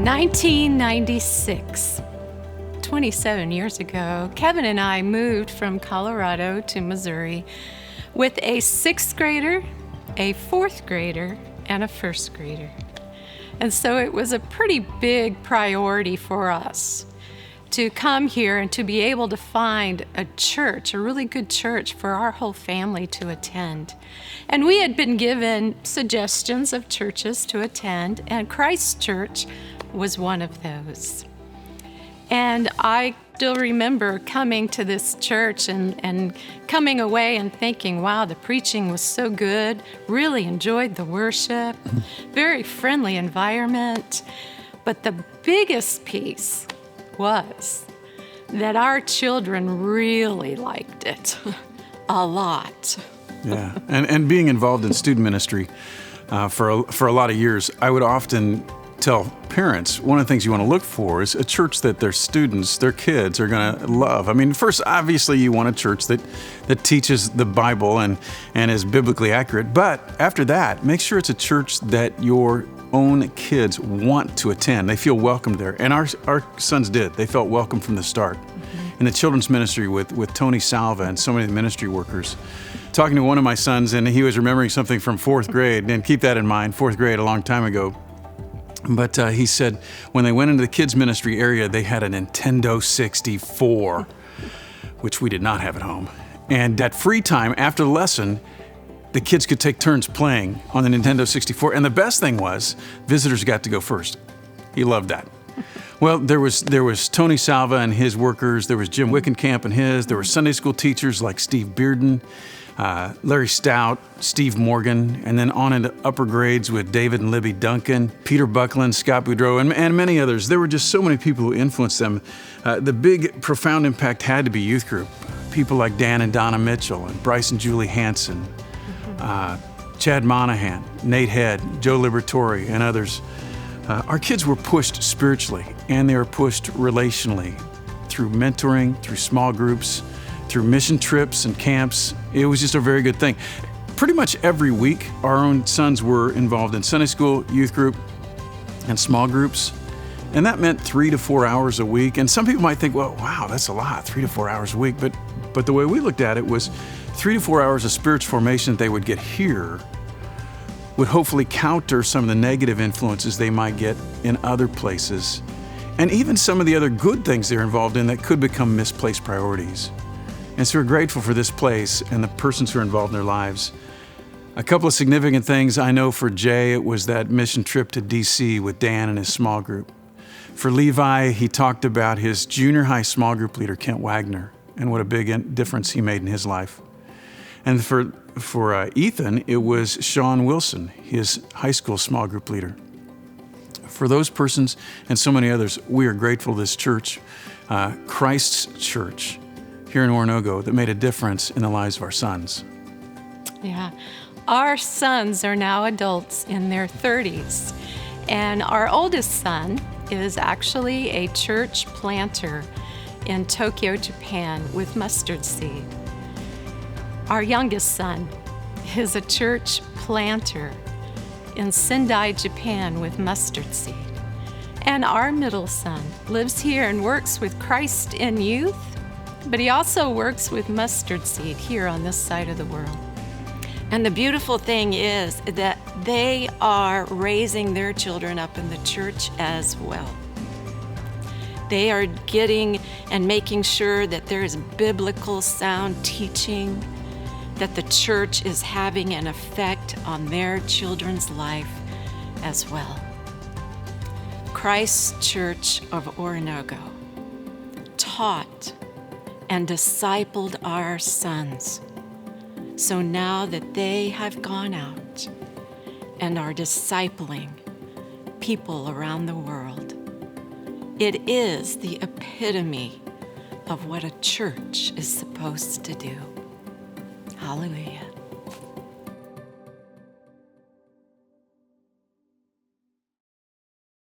1996, 27 years ago, Kevin and I moved from Colorado to Missouri with a sixth grader, a fourth grader, and a first grader. And so it was a pretty big priority for us to come here and to be able to find a church, a really good church for our whole family to attend. And we had been given suggestions of churches to attend, and Christ Church was one of those. And I still remember coming to this church and coming away and thinking, wow, the preaching was so good, really enjoyed the worship, very friendly environment. But the biggest piece was that our children really liked it a lot. Yeah, and being involved in student ministry for a lot of years, I would often tell parents, one of the things you want to look for is a church that their students, their kids are going to love. I mean, first, obviously, you want a church that teaches the Bible and is biblically accurate. But after that, make sure it's a church that your own kids want to attend. They feel welcome there. And our sons did. They felt welcome from the start. In the children's ministry with Tony Salva and so many of the ministry workers, talking to one of my sons, and he was remembering something from fourth grade, and keep that in mind, fourth grade, a long time ago. But he said when they went into the kids ministry area, they had a Nintendo 64, which we did not have at home. And at free time after the lesson, the kids could take turns playing on the Nintendo 64. And the best thing was visitors got to go first. He loved that. Well, there was Tony Salva and his workers. There was Jim Wickenkamp and his. There were Sunday school teachers like Steve Bearden, Larry Stout, Steve Morgan, and then on into upper grades with David and Libby Duncan, Peter Buckland, Scott Boudreau, and many others. There were just so many people who influenced them. The big, profound impact had to be youth group. People like Dan and Donna Mitchell, and Bryce and Julie Hansen, Chad Monahan, Nate Head, Joe Liberatore, and others. Our kids were pushed spiritually, and they were pushed relationally through mentoring, through small groups, through mission trips and camps. It was just a very good thing. Pretty much every week, our own sons were involved in Sunday school, youth group, and small groups. And that meant 3 to 4 hours a week. And some people might think, well, wow, that's a lot, 3 to 4 hours a week. But the way we looked at it was 3 to 4 hours of spiritual formation that they would get here would hopefully counter some of the negative influences they might get in other places, and even some of the other good things they're involved in that could become misplaced priorities. And so we're grateful for this place and the persons who are involved in their lives. A couple of significant things. I know for Jay, it was that mission trip to DC with Dan and his small group. For Levi, he talked about his junior high small group leader, Kent Wagner, and what a big difference he made in his life. And for Ethan, it was Sean Wilson, his high school small group leader. For those persons and so many others, we are grateful to this church, Christ's Church here in Oronogo, that made a difference in the lives of our sons. Yeah, our sons are now adults in their 30s, and our oldest son is actually a church planter in Tokyo, Japan with mustard seed. Our youngest son is a church planter in Sendai, Japan with mustard seed. And our middle son lives here and works with Christ in Youth, but he also works with mustard seed here on this side of the world. And the beautiful thing is that they are raising their children up in the church as well. They are getting and making sure that there is biblical sound teaching, that the church is having an effect on their children's life as well. Christ Church of Oronogo taught and discipled our sons. So now that they have gone out and are discipling people around the world, it is the epitome of what a church is supposed to do. Hallelujah.